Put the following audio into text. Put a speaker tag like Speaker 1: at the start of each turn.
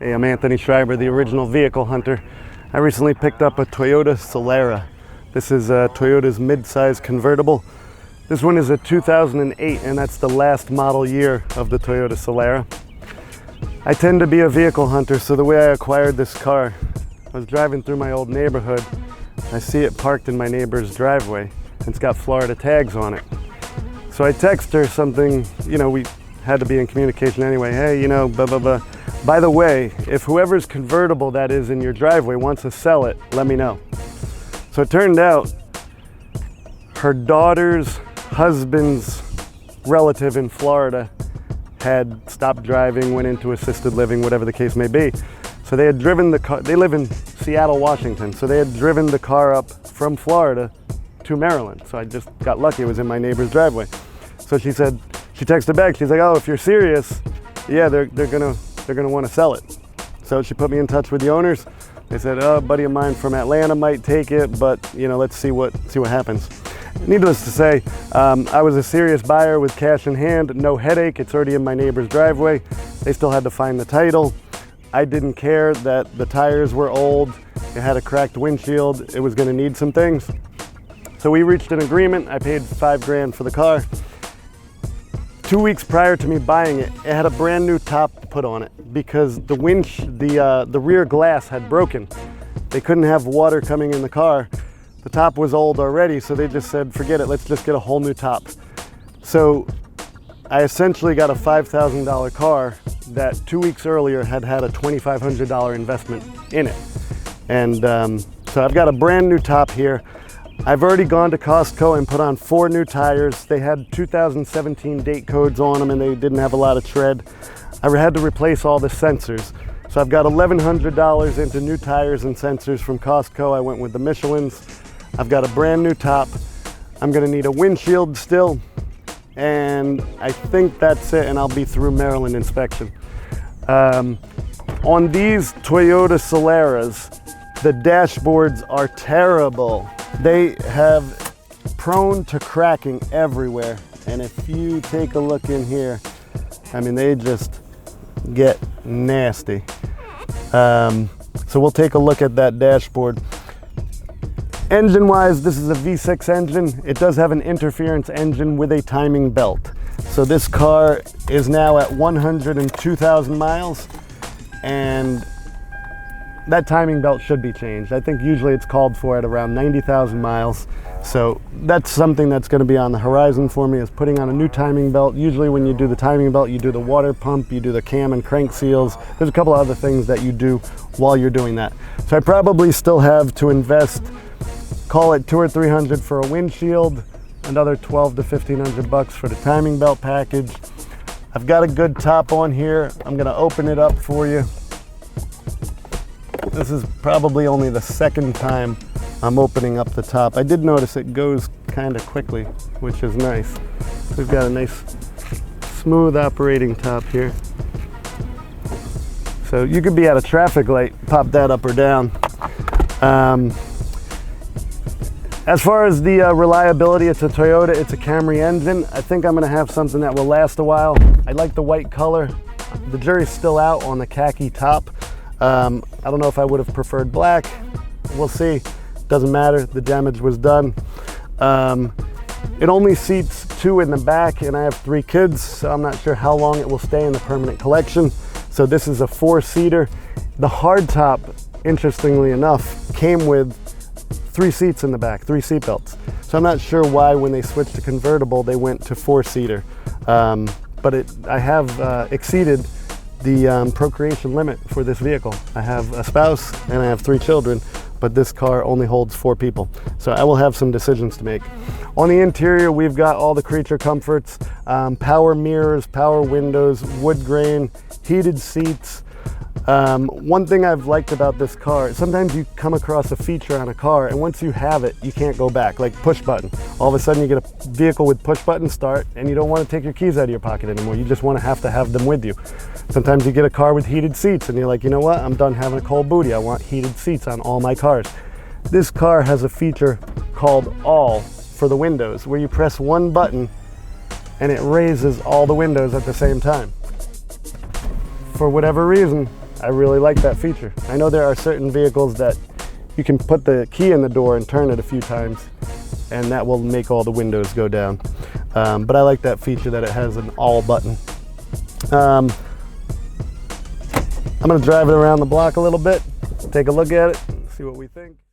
Speaker 1: Hey, I'm Anthony Schreiber, the original vehicle hunter. I recently picked up a Toyota Solara. This is Toyota's mid-size convertible. This one is a 2008, and that's the last model year of the Toyota Solara. I tend to be a vehicle hunter, so the way I acquired this car, I was driving through my old neighborhood. I see it parked in my neighbor's driveway. It's got Florida tags on it. So I text her something, we had to be in communication anyway. Hey, blah, blah, blah. By the way, if whoever's convertible that is in your driveway wants to sell it, let me know. So it turned out her daughter's husband's relative in Florida had stopped driving, went into assisted living, whatever the case may be. So they had driven the car, they live in Seattle, Washington. So they had driven the car up from Florida to Maryland. So I just got lucky, it was in my neighbor's driveway. So she said, she texted back, she's like, oh, if you're serious, yeah, they're gonna want to sell it. So she put me in touch with the owners. They said, oh, a buddy of mine from Atlanta might take it, but let's see what happens. Needless to say, I was a serious buyer with cash in hand, no headache. It's already in my neighbor's driveway. They still had to find the title. I didn't care that the tires were old. It had a cracked windshield. It was going to need some things. So we reached an agreement. I paid $5,000 for the car. 2 weeks prior to me buying it, it had a brand new top put on it because the rear glass had broken. They couldn't have water coming in the car. The top was old already, so they just said, forget it, let's just get a whole new top. So I essentially got a $5,000 car that 2 weeks earlier had a $2,500 investment in it. And so I've got a brand new top here. I've already gone to Costco and put on 4 new tires. They had 2017 date codes on them and they didn't have a lot of tread. I had to replace all the sensors. So I've got $1,100 into new tires and sensors from Costco. I went with the Michelins. I've got a brand new top. I'm gonna need a windshield still. And I think that's it, and I'll be through Maryland inspection. On these Toyota Solaras, the dashboards are terrible. They have prone to cracking everywhere. And if you take a look in here, they just get nasty. So we'll take a look at that dashboard. Engine-wise, this is a V6 engine. It does have an interference engine with a timing belt. So this car is now at 102,000 miles, and that timing belt should be changed. I think usually it's called for at around 90,000 miles. So that's something that's going to be on the horizon for me, is putting on a new timing belt. Usually when you do the timing belt, you do the water pump, you do the cam and crank seals. There's a couple of other things that you do while you're doing that. So I probably still have to invest, call it $200 or $300 for a windshield, another $1,200 to $1,500 for the timing belt package. I've got a good top on here. I'm going to open it up for you. This is probably only the second time I'm opening up the top. I did notice it goes kind of quickly, which is nice. We've got a nice smooth operating top here. So you could be at a traffic light, pop that up or down. As far as the reliability, it's a Toyota, it's a Camry engine. I think I'm gonna have something that will last a while. I like the white color. The jury's still out on the khaki top. I don't know if I would have preferred black. We'll see. Doesn't matter, the damage was done. It only seats 2 in the back, and I have 3 kids, so I'm not sure how long it will stay in the permanent collection. So this is a 4-seater. The hardtop, interestingly enough, came with 3 seats in the back, 3 seat belts. So I'm not sure why when they switched to convertible, they went to 4-seater. But I have exceeded the procreation limit for this vehicle. I have a spouse and I have 3 children, but this car only holds 4 people. So I will have some decisions to make. On the interior, we've got all the creature comforts, power mirrors, power windows, wood grain, heated seats. One thing I've liked about this car, sometimes you come across a feature on a car and once you have it, you can't go back, like push button. All of a sudden you get a vehicle with push button start and you don't want to take your keys out of your pocket anymore. You just want to have them with you. Sometimes you get a car with heated seats and you're like, you know what, I'm done having a cold booty. I want heated seats on all my cars. This car has a feature called All for the windows, where you press one button and it raises all the windows at the same time. For whatever reason, I really like that feature. I know there are certain vehicles that you can put the key in the door and turn it a few times, and that will make all the windows go down. But I like that feature that it has an all button. I'm gonna drive it around the block a little bit, take a look at it, see what we think.